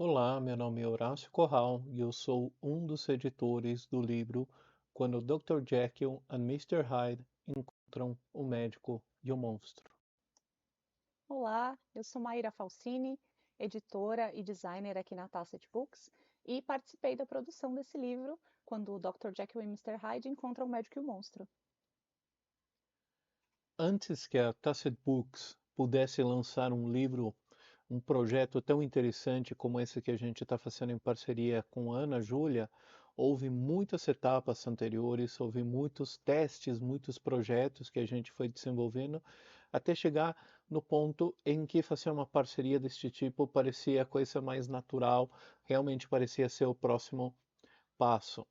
Olá, meu nome é Horácio Corral e eu sou um dos editores do livro Quando Dr. Jekyll e Mr. Hyde encontram o médico e o monstro. Olá, eu sou Maíra Falsini, editora e designer aqui na Tacit Books e participei da produção desse livro quando o Dr. Jekyll e Mr. Hyde encontram o médico e o monstro. Antes que a Tacit Books pudesse lançar um livro, um projeto tão interessante como esse que a gente está fazendo em parceria com a Ana Júlia, houve muitas etapas anteriores, houve muitos testes, muitos projetos que a gente foi desenvolvendo, até chegar no ponto em que fazer uma parceria deste tipo parecia a coisa mais natural, realmente parecia ser o próximo passo.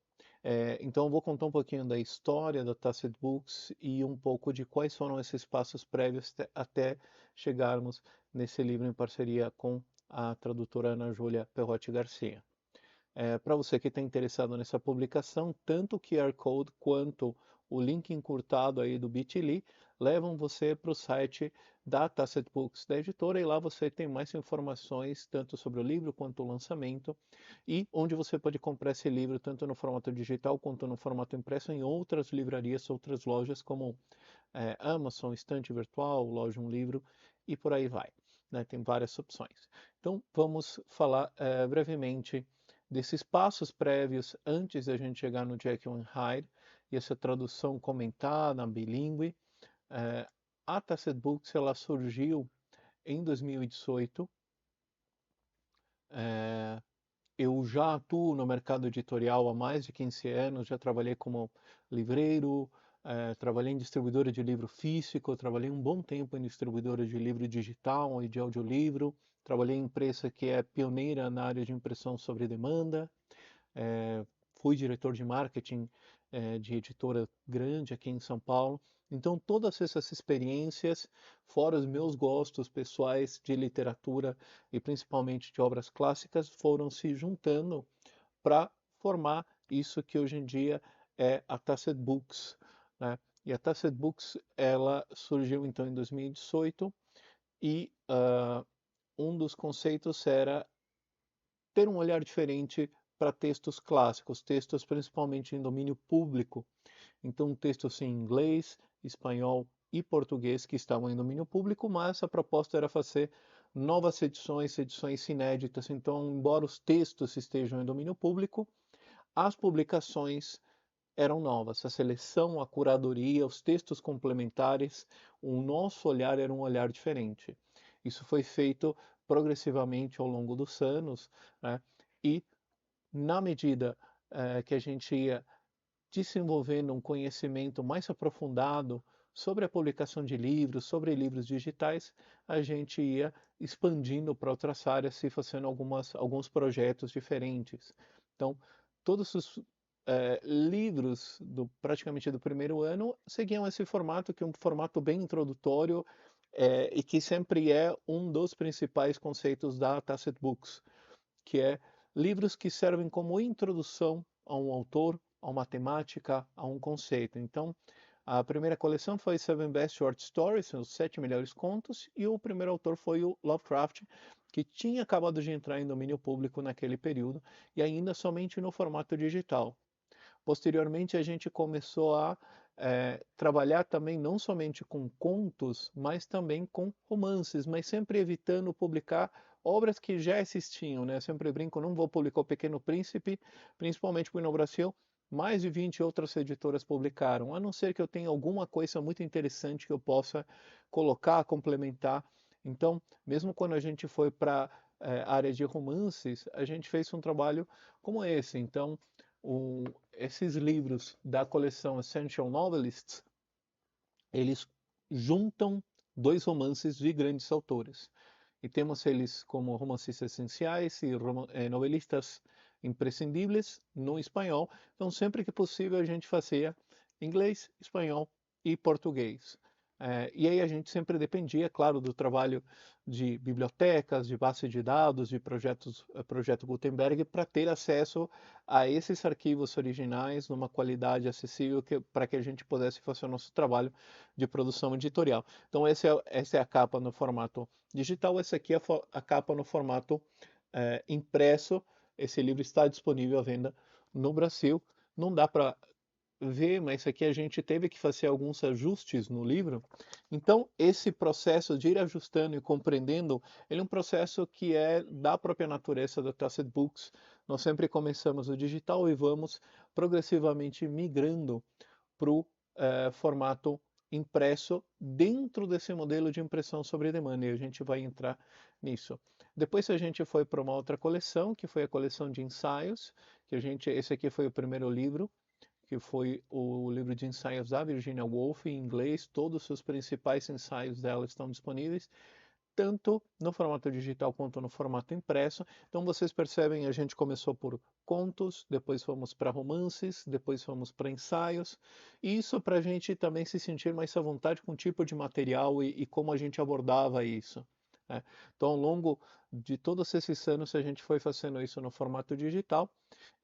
Então eu vou contar um pouquinho da história da Tacit Books e um pouco de quais foram esses passos prévios até chegarmos nesse livro em parceria com a tradutora Ana Júlia Perrotti Garcia. Para você que está interessado nessa publicação, tanto o QR Code quanto o link encurtado aí do Bitly levam você para o site da Tacit Books, da editora, e lá você tem mais informações tanto sobre o livro quanto o lançamento e onde você pode comprar esse livro tanto no formato digital quanto no formato impresso em outras livrarias, outras lojas como Amazon, Estante Virtual, Loja Um Livro e por aí vai. Né? Tem várias opções. Então vamos falar brevemente desses passos prévios antes da gente chegar no Jekyll and Hyde e essa tradução comentada, bilíngue. Eh, a Tacit Books ela surgiu em 2018. Eh, eu já atuo no mercado editorial há mais de 15 anos, já trabalhei como livreiro, trabalhei em distribuidora de livro físico, trabalhei um bom tempo em distribuidora de livro digital e de audiolivro, trabalhei em empresa que é pioneira na área de impressão sobre demanda, eh, fui diretor de marketing de editora grande aqui em São Paulo. Então, todas essas experiências, fora os meus gostos pessoais de literatura e principalmente de obras clássicas, foram se juntando para formar isso que hoje em dia é a Tacit Books, né? E a Tacit Books, ela surgiu então em 2018 e um dos conceitos era ter um olhar diferente para textos clássicos, textos principalmente em domínio público. Então, textos em inglês, espanhol e português que estavam em domínio público, mas a proposta era fazer novas edições, edições inéditas. Então, embora os textos estejam em domínio público, as publicações eram novas. A seleção, a curadoria, os textos complementares, o nosso olhar era um olhar diferente. Isso foi feito progressivamente ao longo dos anos, né? E na medida que a gente ia desenvolvendo um conhecimento mais aprofundado sobre a publicação de livros, sobre livros digitais, a gente ia expandindo para outras áreas e fazendo alguns projetos diferentes. Então, todos os livros praticamente do primeiro ano seguiam esse formato, que é um formato bem introdutório e que sempre é um dos principais conceitos da Tacit Books, que é livros que servem como introdução a um autor, a uma temática, a um conceito. Então, a primeira coleção foi Seven Best Short Stories, os 7 melhores contos, e o primeiro autor foi o Lovecraft, que tinha acabado de entrar em domínio público naquele período, e ainda somente no formato digital. Posteriormente, a gente começou a trabalhar também não somente com contos, mas também com romances, mas sempre evitando publicar obras que já existiam, né? Eu sempre brinco, não vou publicar O Pequeno Príncipe, principalmente porque no Brasil mais de 20 outras editoras publicaram, a não ser que eu tenha alguma coisa muito interessante que eu possa colocar, complementar. Então, mesmo quando a gente foi para a área de romances, a gente fez um trabalho como esse. Então, esses livros da coleção Essential Novelists, eles juntam dois romances de grandes autores. E temos eles como romancistas essenciais e novelistas imprescindíveis no espanhol. Então, sempre que possível, a gente fazia inglês, espanhol e português. E aí a gente sempre dependia, claro, do trabalho de bibliotecas, de base de dados, de projeto Gutenberg, para ter acesso a esses arquivos originais numa qualidade acessível para que a gente pudesse fazer o nosso trabalho de produção editorial. Então, essa é a capa no formato digital, essa aqui é a capa no formato impresso. Esse livro está disponível à venda no Brasil. Não dá para ver, mas aqui a gente teve que fazer alguns ajustes no livro. Então, esse processo de ir ajustando e compreendendo, ele é um processo que é da própria natureza da Tacit Books. Nós sempre começamos o digital e vamos progressivamente migrando para o formato impresso dentro desse modelo de impressão sobre demanda, e a gente vai entrar nisso. Depois a gente foi para uma outra coleção, que foi a coleção de ensaios, esse aqui foi o primeiro livro, que foi o livro de ensaios da Virginia Woolf em inglês. Todos os seus principais ensaios dela estão disponíveis, tanto no formato digital quanto no formato impresso. Então vocês percebem, a gente começou por contos, depois fomos para romances, depois fomos para ensaios, e isso para a gente também se sentir mais à vontade com o tipo de material e como a gente abordava isso, né? Então, ao longo de todos esses anos, a gente foi fazendo isso no formato digital,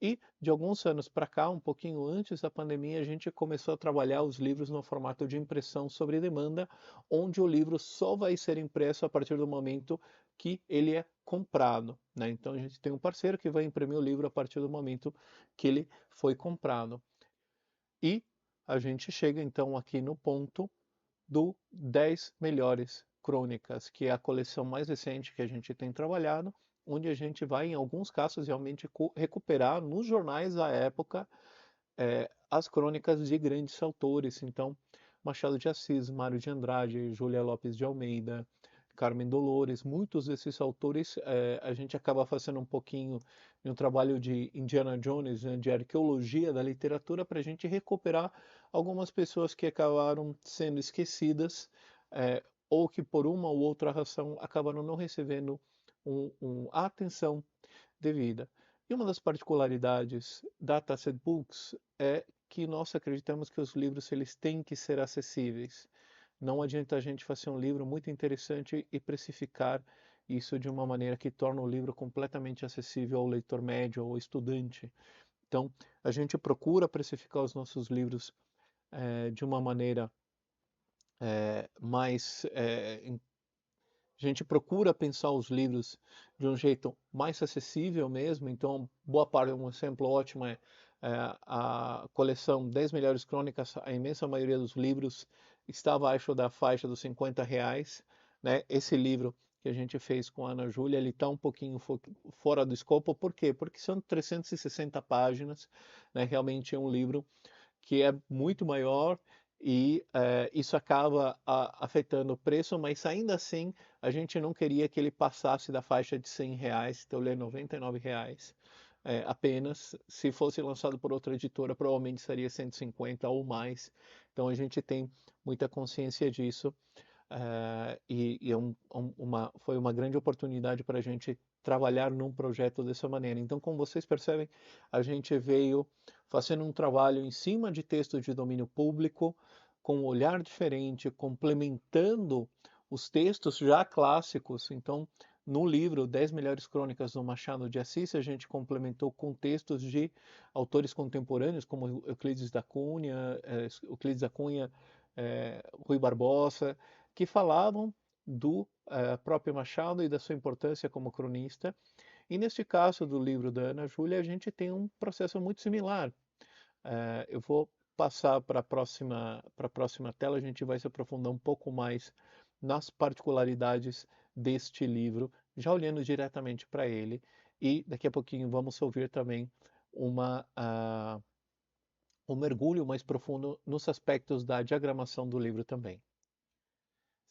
e de alguns anos para cá, um pouquinho antes da pandemia, a gente começou a trabalhar os livros no formato de impressão sobre demanda, onde o livro só vai ser impresso a partir do momento que ele é comprado, né? Então a gente tem um parceiro que vai imprimir o livro a partir do momento que ele foi comprado. E a gente chega então aqui no ponto do 10 melhores crônicas, que é a coleção mais recente que a gente tem trabalhado, onde a gente vai, em alguns casos, realmente recuperar nos jornais da época as crônicas de grandes autores. Então, Machado de Assis, Mário de Andrade, Júlia Lopes de Almeida, Carmen Dolores, muitos desses autores a gente acaba fazendo um pouquinho de um trabalho de Indiana Jones, né, de arqueologia da literatura, para a gente recuperar algumas pessoas que acabaram sendo esquecidas, ou que por uma ou outra razão acabaram não recebendo a atenção devida. E uma das particularidades da Tacit Books é que nós acreditamos que os livros eles têm que ser acessíveis. Não adianta a gente fazer um livro muito interessante e precificar isso de uma maneira que torna o livro completamente acessível ao leitor médio ou estudante. Então, a gente procura precificar os nossos livros de uma maneira mais a gente procura pensar os livros de um jeito mais acessível mesmo. Então, boa parte, um exemplo ótimo a coleção 10 melhores crônicas. A imensa maioria dos livros está abaixo da faixa dos R$ 50, né? Esse livro que a gente fez com a Ana Júlia, ele está um pouquinho fora do escopo. Por quê? Porque são 360 páginas, né? Realmente é um livro que é muito maior, e isso acaba afetando o preço, mas ainda assim a gente não queria que ele passasse da faixa de R$ 100, então ele é R$ 99 apenas. Se fosse lançado por outra editora, provavelmente seria 150 ou mais. Então a gente tem muita consciência disso, e foi uma grande oportunidade para a gente trabalhar num projeto dessa maneira. Então, como vocês percebem, a gente veio fazendo um trabalho em cima de textos de domínio público, com um olhar diferente, complementando os textos já clássicos. Então, no livro 10 Melhores Crônicas do Machado de Assis, a gente complementou com textos de autores contemporâneos, como Euclides da Cunha, Rui Barbosa, que falavam do próprio Machado e da sua importância como cronista. E neste caso do livro da Ana Júlia, a gente tem um processo muito similar. Eu vou passar para a próxima tela, a gente vai se aprofundar um pouco mais nas particularidades deste livro, já olhando diretamente para ele, e daqui a pouquinho vamos ouvir também um mergulho mais profundo nos aspectos da diagramação do livro também.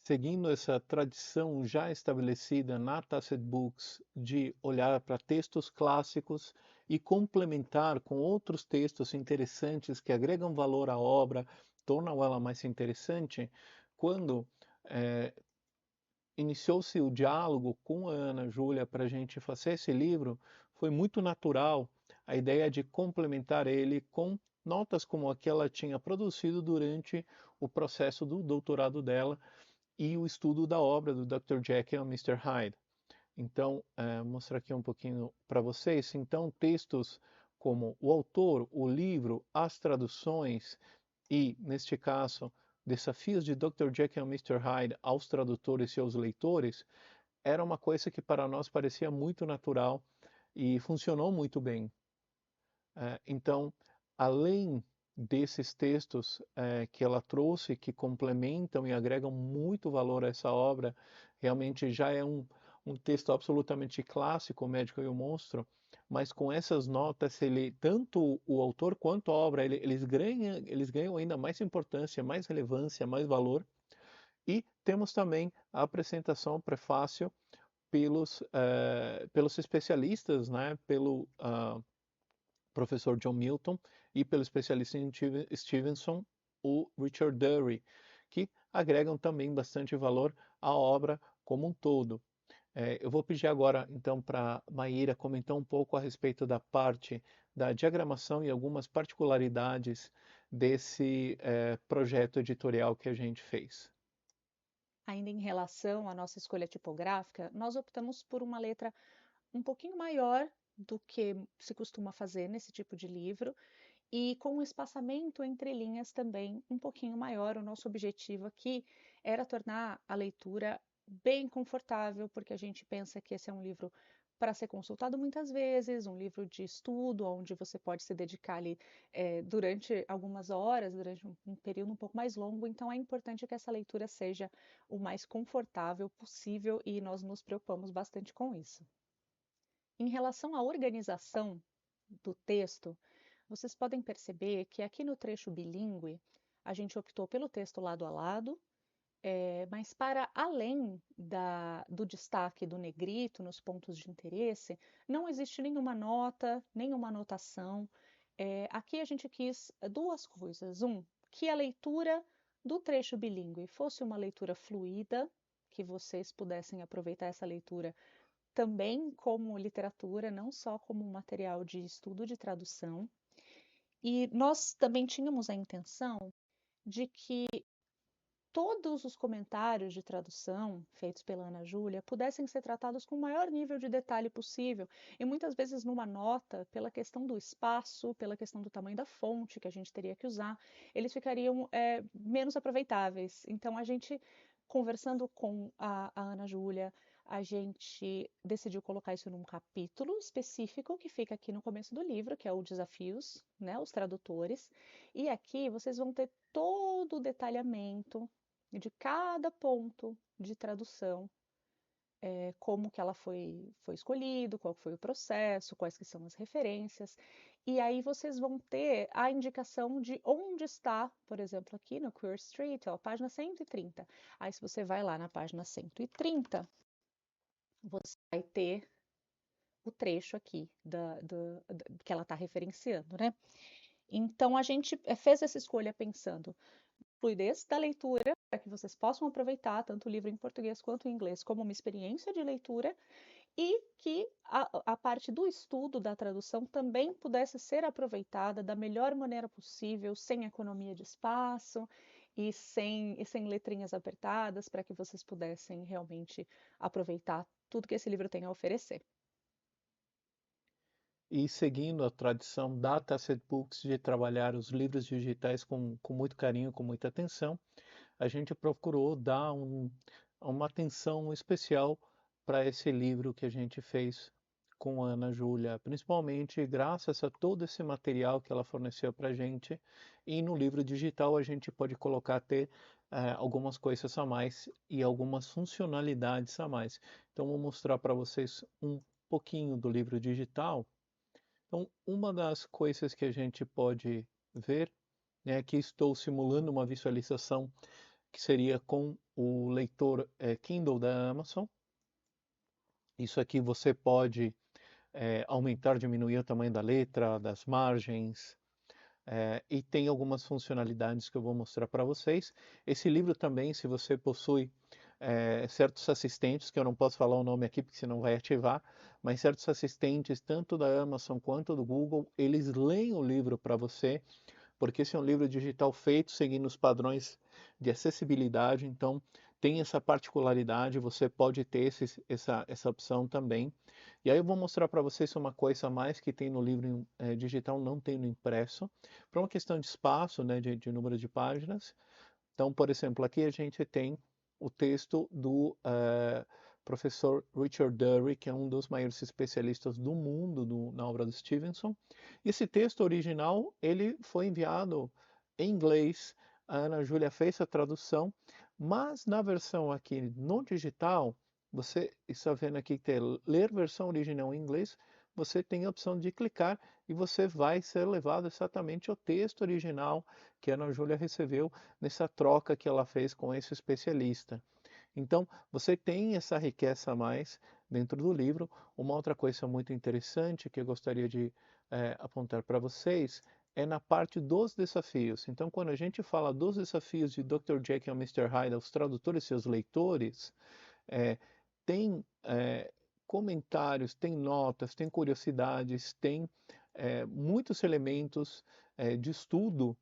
Seguindo essa tradição já estabelecida na Tacit Books de olhar para textos clássicos e complementar com outros textos interessantes que agregam valor à obra, tornam ela mais interessante, quando iniciou-se o diálogo com a Ana Júlia para a gente fazer esse livro, foi muito natural a ideia de complementar ele com notas como a que ela tinha produzido durante o processo do doutorado dela e o estudo da obra do Dr. Jekyll e Mr. Hyde. Então, mostrar aqui um pouquinho para vocês. Então, textos como o autor, o livro, as traduções e, neste caso, desafios de Dr. Jekyll e Mr. Hyde aos tradutores e aos leitores, era uma coisa que para nós parecia muito natural e funcionou muito bem. Então, além desses textos que ela trouxe, que complementam e agregam muito valor a essa obra, realmente já é um texto absolutamente clássico, O Médico e o Monstro, mas com essas notas, ele, tanto o autor quanto a obra, eles ganham ainda mais importância, mais relevância, mais valor. E temos também a apresentação, o prefácio, pelos especialistas, né, pelo professor John Milton e pelo especialista em Stevenson, o Richard Dury, que agregam também bastante valor à obra como um todo. Eu vou pedir agora, então, para a Maíra comentar um pouco a respeito da parte da diagramação e algumas particularidades desse projeto editorial que a gente fez. Ainda em relação à nossa escolha tipográfica, nós optamos por uma letra um pouquinho maior do que se costuma fazer nesse tipo de livro e com um espaçamento entre linhas também um pouquinho maior. O nosso objetivo aqui era tornar a leitura bem confortável, porque a gente pensa que esse é um livro para ser consultado muitas vezes, um livro de estudo, onde você pode se dedicar ali durante algumas horas, durante um período um pouco mais longo. Então é importante que essa leitura seja o mais confortável possível e nós nos preocupamos bastante com isso. Em relação à organização do texto, vocês podem perceber que aqui no trecho bilíngue a gente optou pelo texto lado a lado, mas para além do destaque do negrito nos pontos de interesse, não existe nenhuma nota, nenhuma anotação. Aqui a gente quis duas coisas. Que a leitura do trecho bilíngue fosse uma leitura fluida, que vocês pudessem aproveitar essa leitura também como literatura, não só como um material de estudo de tradução. E nós também tínhamos a intenção de que todos os comentários de tradução feitos pela Ana Júlia pudessem ser tratados com o maior nível de detalhe possível, e muitas vezes numa nota, pela questão do espaço, pela questão do tamanho da fonte que a gente teria que usar, eles ficariam menos aproveitáveis. Então, a gente, conversando com a Ana Júlia, a gente decidiu colocar isso num capítulo específico que fica aqui no começo do livro, que é o Desafios, né, os tradutores. E aqui vocês vão ter todo o detalhamento de cada ponto de tradução, como que ela foi escolhido, qual foi o processo, quais que são as referências. E aí vocês vão ter a indicação de onde está, por exemplo, aqui no Queer Street, ó, página 130. Aí se você vai lá na página 130, você vai ter o trecho aqui que ela está referenciando, né? Então a gente fez essa escolha pensando fluidez da leitura, para que vocês possam aproveitar tanto o livro em português quanto em inglês como uma experiência de leitura, e que a parte do estudo da tradução também pudesse ser aproveitada da melhor maneira possível, sem economia de espaço e sem letrinhas apertadas, para que vocês pudessem realmente aproveitar tudo que esse livro tem a oferecer. E seguindo a tradição da Tacit Books de trabalhar os livros digitais com muito carinho, com muita atenção, a gente procurou dar uma atenção especial para esse livro que a gente fez com a Ana Júlia, principalmente graças a todo esse material que ela forneceu para a gente. E no livro digital a gente pode colocar até algumas coisas a mais e algumas funcionalidades a mais. Então, vou mostrar para vocês um pouquinho do livro digital. Então, uma das coisas que a gente pode ver, né, que estou simulando uma visualização que seria com o leitor Kindle da Amazon. Isso aqui você pode aumentar, diminuir o tamanho da letra, das margens, e tem algumas funcionalidades que eu vou mostrar para vocês. Esse livro também, se você possui certos assistentes, que eu não posso falar o nome aqui porque senão vai ativar, mas certos assistentes, tanto da Amazon quanto do Google, eles leem o livro para você, porque esse é um livro digital feito seguindo os padrões de acessibilidade, então tem essa particularidade, você pode ter essa opção também. E aí eu vou mostrar para vocês uma coisa a mais que tem no livro digital, não tem no impresso, para uma questão de espaço, né, de número de páginas. Então, por exemplo, aqui a gente tem o texto do professor Richard Dury, que é um dos maiores especialistas do mundo na obra do Stevenson. E esse texto original ele foi enviado em inglês, a Ana Júlia fez a tradução, mas na versão aqui no digital, você está vendo aqui que tem ler versão original em inglês, você tem a opção de clicar e você vai ser levado exatamente ao texto original que a Ana Júlia recebeu nessa troca que ela fez com esse especialista. Então, você tem essa riqueza a mais dentro do livro. Uma outra coisa muito interessante que eu gostaria de apontar para vocês é na parte dos desafios. Então, quando a gente fala dos desafios de Dr. Jekyll e Mr. Hyde aos tradutores e seus leitores, tem comentários, tem notas, tem curiosidades, tem muitos elementos de estudo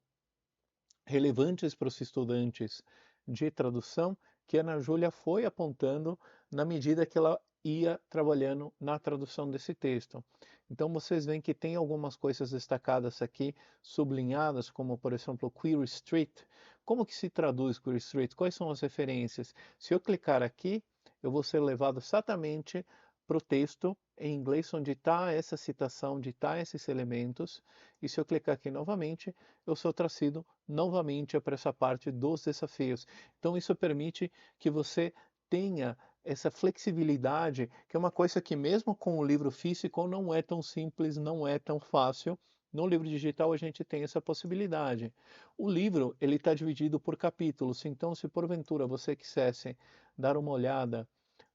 relevantes para os estudantes de tradução que a Ana Júlia foi apontando na medida que ela ia trabalhando na tradução desse texto. Então vocês veem que tem algumas coisas destacadas aqui, sublinhadas, como por exemplo Queer Street. Como que se traduz Queer Street? Quais são as referências? Se eu clicar aqui, eu vou ser levado exatamente para o texto em inglês onde está essa citação, onde está esses elementos, e se eu clicar aqui novamente, eu sou trazido novamente para essa parte dos desafios. Então isso permite que você tenha essa flexibilidade, que é uma coisa que mesmo com o livro físico não é tão simples, não é tão fácil. No livro digital a gente tem essa possibilidade. O livro ele está dividido por capítulos, então se porventura você quisesse dar uma olhada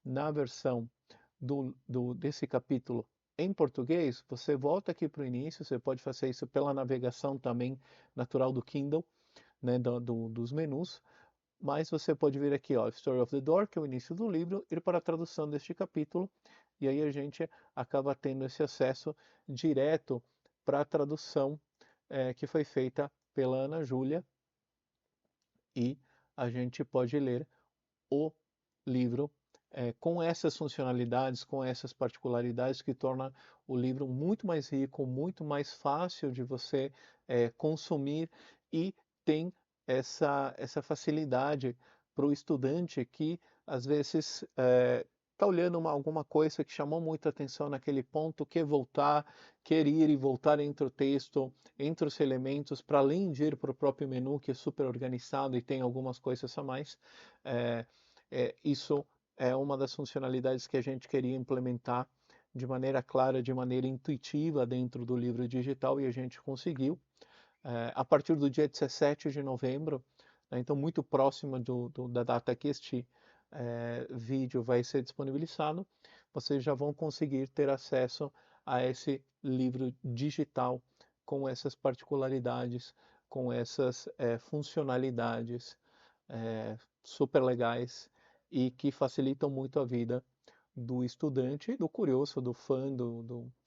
na versão desse capítulo em português, você volta aqui para o início, você pode fazer isso pela navegação também natural do Kindle, né, dos menus, mas você pode vir aqui, ó, Story of the Door, que é o início do livro, ir para a tradução deste capítulo, e aí a gente acaba tendo esse acesso direto para a tradução que foi feita pela Ana Júlia, e a gente pode ler o livro com essas funcionalidades, com essas particularidades que torna o livro muito mais rico, muito mais fácil de você consumir e tem essa facilidade para o estudante que às vezes está olhando alguma coisa que chamou muita atenção naquele ponto, quer voltar, quer ir e voltar entre o texto, entre os elementos, para além de ir para o próprio menu, que é super organizado e tem algumas coisas a mais. Isso é uma das funcionalidades que a gente queria implementar de maneira clara, de maneira intuitiva dentro do livro digital e a gente conseguiu. A partir do dia 17 de novembro, né, então muito próximo da data que este vídeo vai ser disponibilizado, vocês já vão conseguir ter acesso a esse livro digital com essas particularidades, com essas funcionalidades super legais e que facilitam muito a vida do estudante, do curioso, do fã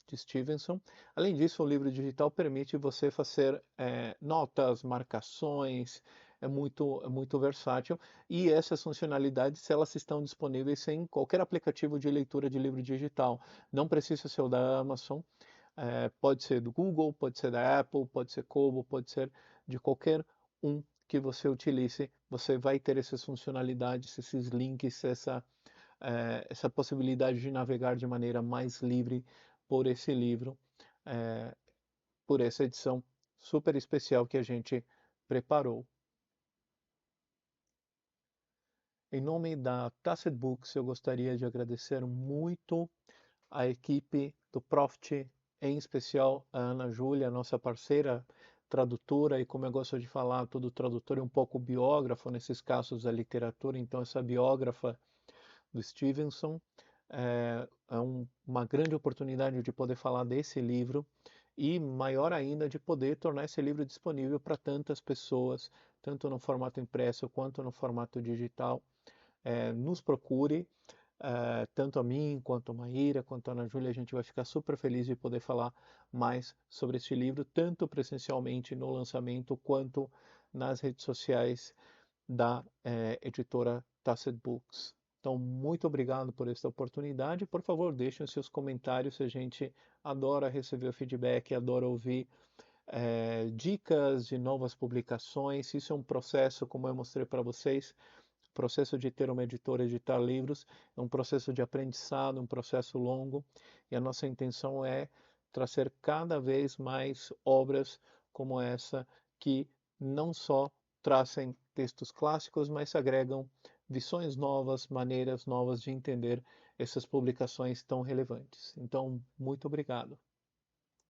de Stevenson. Além disso, o livro digital permite você fazer notas, marcações, é muito versátil e essas funcionalidades elas estão disponíveis em qualquer aplicativo de leitura de livro digital. Não precisa ser o da Amazon, pode ser do Google, pode ser da Apple, pode ser Kobo, pode ser de qualquer um que você utilize, você vai ter essas funcionalidades, esses links, essa possibilidade de navegar de maneira mais livre por esse livro, por essa edição super especial que a gente preparou. Em nome da Tacit Books, eu gostaria de agradecer muito a equipe do Profit, em especial a Ana Júlia, nossa parceira tradutora, e como eu gosto de falar, todo tradutor é um pouco biógrafo, nesses casos da literatura, então essa biógrafa do Stevenson uma grande oportunidade de poder falar desse livro e maior ainda de poder tornar esse livro disponível para tantas pessoas, tanto no formato impresso quanto no formato digital. Nos procure, tanto a mim, quanto a Maíra, quanto a Ana Júlia, a gente vai ficar super feliz de poder falar mais sobre este livro, tanto presencialmente no lançamento, quanto nas redes sociais da editora Tacit Books. Então, muito obrigado por esta oportunidade. Por favor, deixem os seus comentários, a gente adora receber o feedback, adora ouvir dicas de novas publicações. Isso é um processo, como eu mostrei para vocês, processo de ter uma editora, editar livros, é um processo de aprendizado, um processo longo, e a nossa intenção é trazer cada vez mais obras como essa, que não só trazem textos clássicos, mas agregam visões novas, maneiras novas de entender essas publicações tão relevantes. Então, muito obrigado.